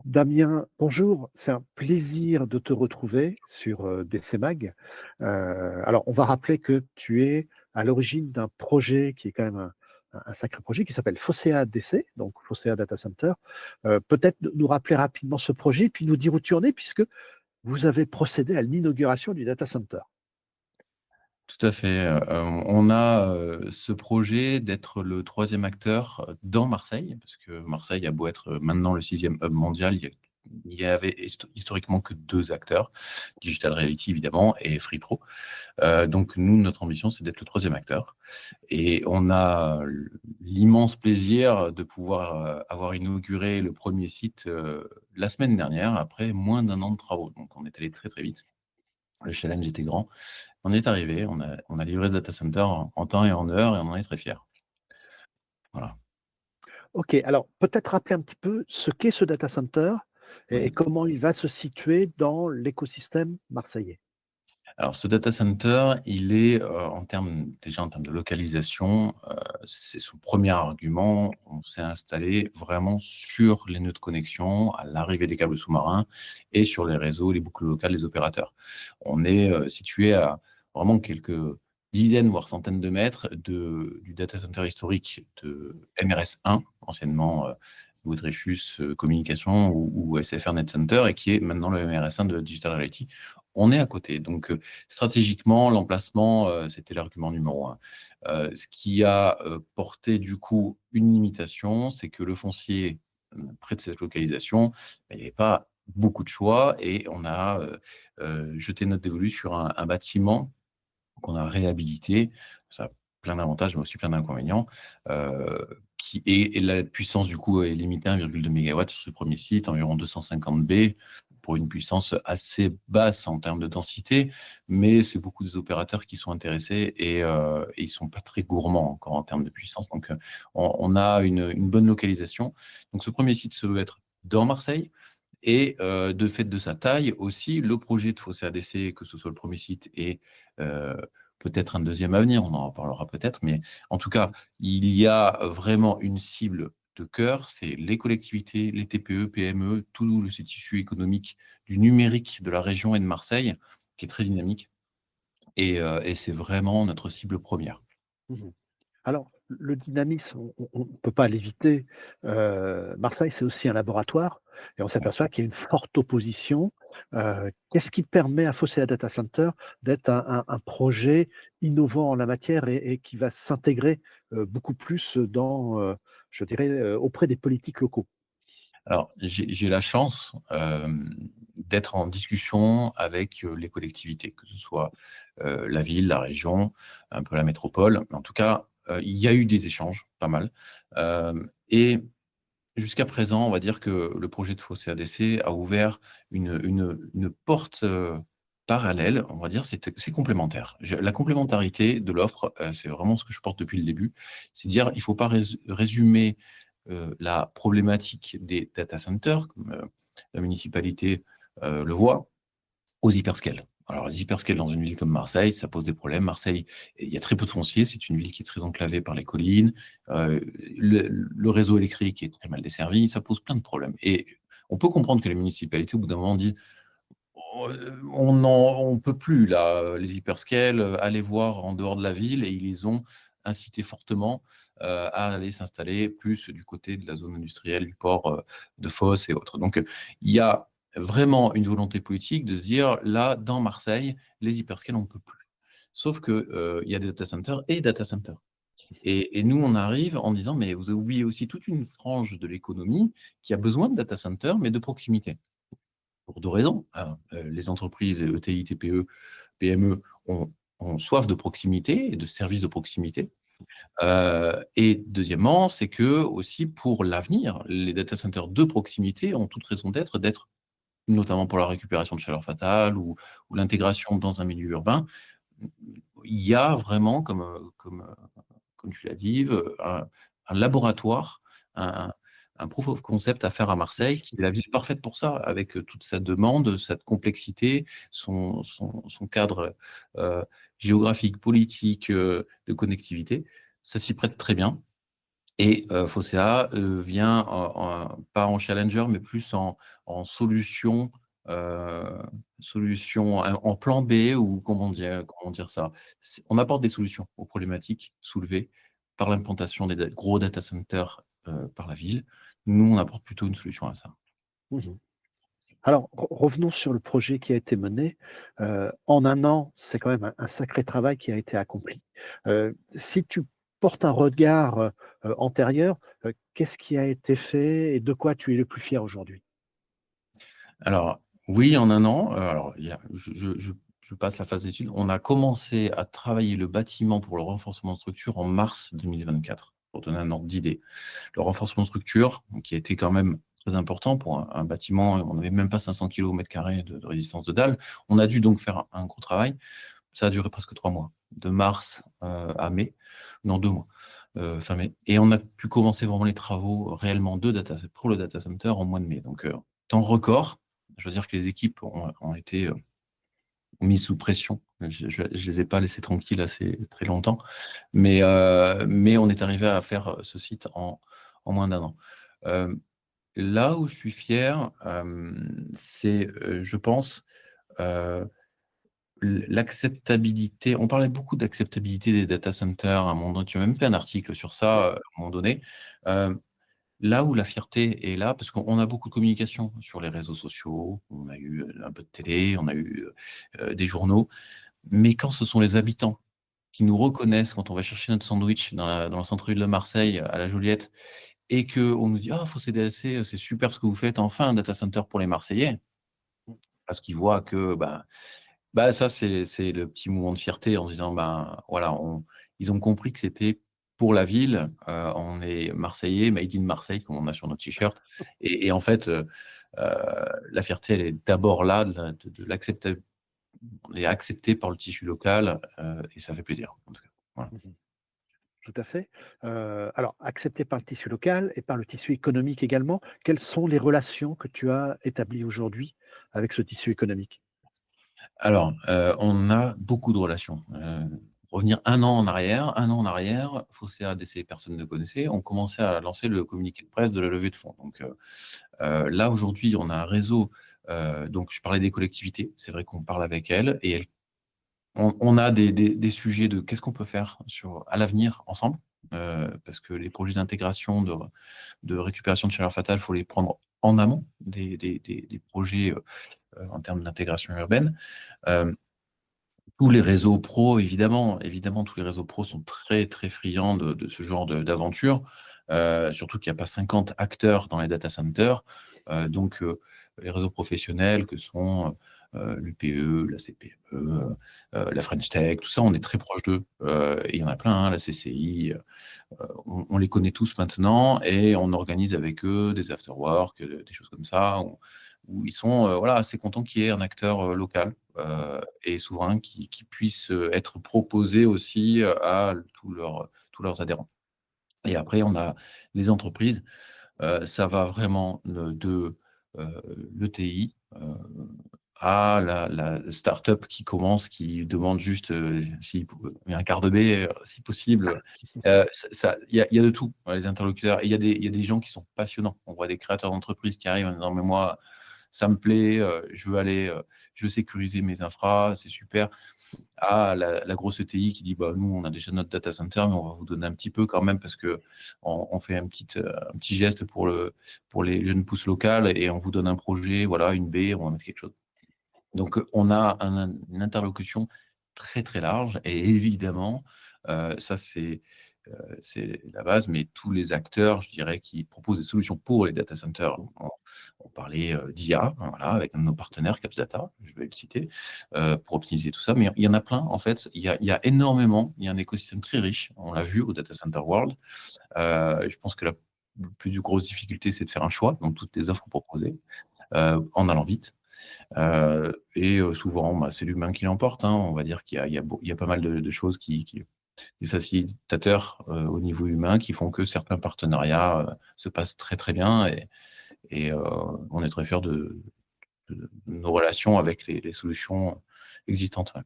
Damien, bonjour, c'est un plaisir de te retrouver sur DC Mag. Alors, on va rappeler que tu es à l'origine d'un projet qui est quand même un sacré projet qui s'appelle Fossea DC, donc Fossea Data Center. Peut-être nous rappeler rapidement ce projet, puis nous dire où tu en es, puisque vous avez procédé à l'inauguration du data center. Tout à fait, on a, ce projet d'être le troisième acteur, dans Marseille, parce que Marseille a beau être, maintenant le sixième hub mondial, il y avait historiquement que 2 acteurs, Digital Realty évidemment et FreePro. Donc nous, notre ambition, c'est d'être le troisième acteur et on a l'immense plaisir de pouvoir, avoir inauguré le premier site, la semaine dernière après moins d'un an de travaux. Donc on est allé très, très vite. Le challenge était grand. On est arrivé, on a livré ce data center en temps et en heure et on en est très fiers. Voilà. Ok, alors peut-être rappeler un petit peu ce qu'est ce data center et Mmh. comment il va se situer dans l'écosystème marseillais. Alors ce data center, il est, en termes de localisation, c'est son premier argument. On s'est installé vraiment sur les nœuds de connexion, à l'arrivée des câbles sous-marins et sur les réseaux, les boucles locales des opérateurs. On est, situé à vraiment quelques dizaines, voire centaines de mètres du data center historique de MRS1, anciennement, Louis Dreyfus, Communication ou SFR Net Center et qui est maintenant le MRS1 de Digital Realty. On est à côté, donc stratégiquement, l'emplacement, c'était l'argument numéro un. Ce qui a, porté du coup une limitation, c'est que le foncier, près de cette localisation, bah, il n'y avait pas beaucoup de choix et on a, jeté notre dévolu sur un bâtiment qu'on a réhabilité. Ça a plein d'avantages, mais aussi plein d'inconvénients, qui et la puissance du coup est limitée à 1,2 MW sur ce premier site, environ 250 B, pour une puissance assez basse en termes de densité, mais c'est beaucoup des opérateurs qui sont intéressés et ils sont pas très gourmands encore en termes de puissance. Donc, on a une bonne localisation. Donc ce premier site se veut être dans Marseille et de fait de sa taille aussi, le projet de Fossé ADC, que ce soit le premier site et heu, peut-être un deuxième à venir, on en reparlera peut-être, mais en tout cas, il y a vraiment une cible de cœur, c'est les collectivités, les TPE, PME, tout ce tissu économique du numérique de la région et de Marseille, qui est très dynamique et c'est vraiment notre cible première. Mmh. Alors, le dynamisme, on ne peut pas l'éviter. Marseille, c'est aussi un laboratoire et on Ouais. s'aperçoit qu'il y a une forte opposition. Qu'est-ce qui permet à Fossea Data Center d'être un projet innovant en la matière et qui va s'intégrer, beaucoup plus dans, je dirais, auprès des politiques locaux? Alors, j'ai la chance, d'être en discussion avec, les collectivités, que ce soit, la ville, la région, un peu la métropole. En tout cas, il y a eu des échanges, pas mal, et jusqu'à présent, on va dire que le projet de Fossé ADC a ouvert une porte, parallèle, on va dire, c'est complémentaire. La complémentarité de l'offre, c'est vraiment ce que je porte depuis le début. C'est dire, il ne faut pas résumer, la problématique des data centers, comme, la municipalité, le voit, aux hyperscales. Alors les hyperscales dans une ville comme Marseille, ça pose des problèmes. Marseille, il y a très peu de foncier, c'est une ville qui est très enclavée par les collines, le réseau électrique est très mal desservi, ça pose plein de problèmes et on peut comprendre que les municipalités, au bout d'un moment, disent: «Oh, on peut plus là, les hyperscales, allez voir en dehors de la ville» et ils les ont incités fortement, à aller s'installer plus du côté de la zone industrielle, du port, de Fos et autres. Donc, il y a vraiment une volonté politique de se dire: «Là, dans Marseille, les hyperscales, on ne peut plus». Sauf que, il y a des data centers et data centers et nous, on arrive en disant: «Mais vous avez oublié aussi toute une frange de l'économie qui a besoin de data centers, mais de proximité». Pour 2 raisons. 1, les entreprises ETI, TPE, PME ont soif de proximité et de services de proximité. Et deuxièmement, c'est que aussi pour l'avenir, les data centers de proximité ont toute raison d'être notamment pour la récupération de chaleur fatale ou l'intégration dans un milieu urbain. Il y a vraiment comme tu l'as dit, un laboratoire, un un proof of concept à faire à Marseille, qui est la ville parfaite pour ça, avec, toute sa demande, cette complexité, son cadre, heu, géographique, politique, de connectivité. Ça s'y prête très bien Et Foccea, vient pas en challenger, mais plus en solution, heu, solution en plan B ou comment dire ça? On apporte des solutions aux problématiques soulevées par l'implantation des gros data centers, par la ville. Nous, on apporte plutôt une solution à ça. Mmh. Alors, revenons sur le projet qui a été mené. En un an, c'est quand même un sacré travail qui a été accompli. Si tu portes un regard, antérieur, qu'est-ce qui a été fait et de quoi tu es le plus fier aujourd'hui? Alors oui, en un an, alors il y a je passe la phase d'étude. On a commencé à travailler le bâtiment pour le renforcement de structure en mars 2024, pour donner un ordre d'idée. Le renforcement de structure, donc qui a été quand même très important pour un bâtiment, on n'avait même pas 500 km² de résistance de dalle. On a dû donc faire un gros travail. Ça a duré presque 3 mois, de mars, à mai, non 2 mois, fin mai, et on a pu commencer vraiment les travaux réellement pour le data center en mois de mai. Donc, temps record. Je veux dire que les équipes ont été, mises sous pression. Je les ai pas laissés tranquilles assez très longtemps, mais on est arrivé à faire, ce site en moins d'1 an. Hem, Là où je suis fier, c'est, je pense, heu l'acceptabilité. On parlait beaucoup d'acceptabilité des data centers à un moment donné. Tu as même fait un article sur Oui. ça, à un moment donné. Heu, Là où la fierté est là, parce qu'on a beaucoup de communication sur les réseaux sociaux, on a eu, un peu de télé, on a eu, des journaux, mais quand ce sont les habitants qui nous reconnaissent quand on va chercher notre sandwich dans le centre-ville de Marseille, à la Joliette, et qu'on nous dit: «Ah, Fossé DSC, c'est super ce que vous faites, enfin un data center pour les Marseillais». Mmh. Parce qu'ils voient que, bah, ça, c'est le petit moment de fierté en se disant, ben, voilà, ils ont compris que c'était pour la ville, on est marseillais, made in Marseille, comme on a sur notre t-shirt, et en fait, la fierté, elle est d'abord là, de l'accepta on est accepté par le tissu local, et ça fait plaisir, en tout cas. Voilà. Mmh. Tout à fait. Alors accepté par le tissu local et par le tissu économique également. Quelles sont les relations que tu as établies aujourd'hui avec ce tissu économique? Alors, on a beaucoup de relations. Revenir un an en arrière, Fossé ADC, personne ne connaissait. On commençait à lancer le communiqué de presse de la levée de fonds. Donc, là, aujourd'hui, on a un réseau, donc je parlais des collectivités. C'est vrai qu'on parle avec elles et elles on a des sujets de qu'est-ce qu'on peut faire à l'avenir ensemble? Parce que les projets d'intégration, de récupération de chaleur fatale, il faut les prendre en amont des projets, en termes d'intégration urbaine. Hem Tous les réseaux pros, évidemment, tous les réseaux pros sont très, très friands de ce genre d'aventure, surtout qu'il y a pas 50 acteurs dans les data centers, donc les réseaux professionnels que sont, l'UPE, la CPME, la French Tech, tout ça, on est très proche d'eux, et il y en a plein, hein, la CCI, on les connaît tous maintenant et on organise avec eux des after-work, des choses comme ça, où ils sont, voilà, assez contents qu'il y ait un acteur, local, et souverain qui puisse, être proposé aussi, à tous leurs adhérents. Et après on a les entreprises, ça va vraiment l'ETI, à la start-up qui commence, qui demande juste, si un quart de B, si possible. Il y a de tout, les interlocuteurs, et il y a des gens qui sont passionnants. On voit des créateurs d'entreprises qui arrivent en disant: «Mais moi, ça me plaît, je veux sécuriser mes infras, c'est super». À la grosse ETI qui dit: «Bah, nous, on a déjà notre data center, mais on va vous donner un petit peu quand même parce qu'on fait un petit geste pour les jeunes pousses locales et on vous donne un projet, voilà, une baie, on va mettre quelque chose». Donc, on a une interlocution très, très large et évidemment, ça c'est la base, mais tous les acteurs, je dirais, qui proposent des solutions pour les data centers. On parlait, d'IA, voilà, avec un de nos partenaires, Capsdata, je vais le citer, pour optimiser tout ça. Mais il y en a plein, en fait. Il y a un écosystème très riche. On l'a vu au Data Center World. Je pense que la plus grosse difficulté, c'est de faire un choix dans toutes les offres proposées, en allant vite. Et souvent, bah, c'est l'humain qui l'emporte, hein. On va dire qu'il y a pas mal de choses des facilitateurs, au niveau humain qui font que certains partenariats, se passent très, très bien, et on est très fiers de nos relations avec les solutions existantes, ouais.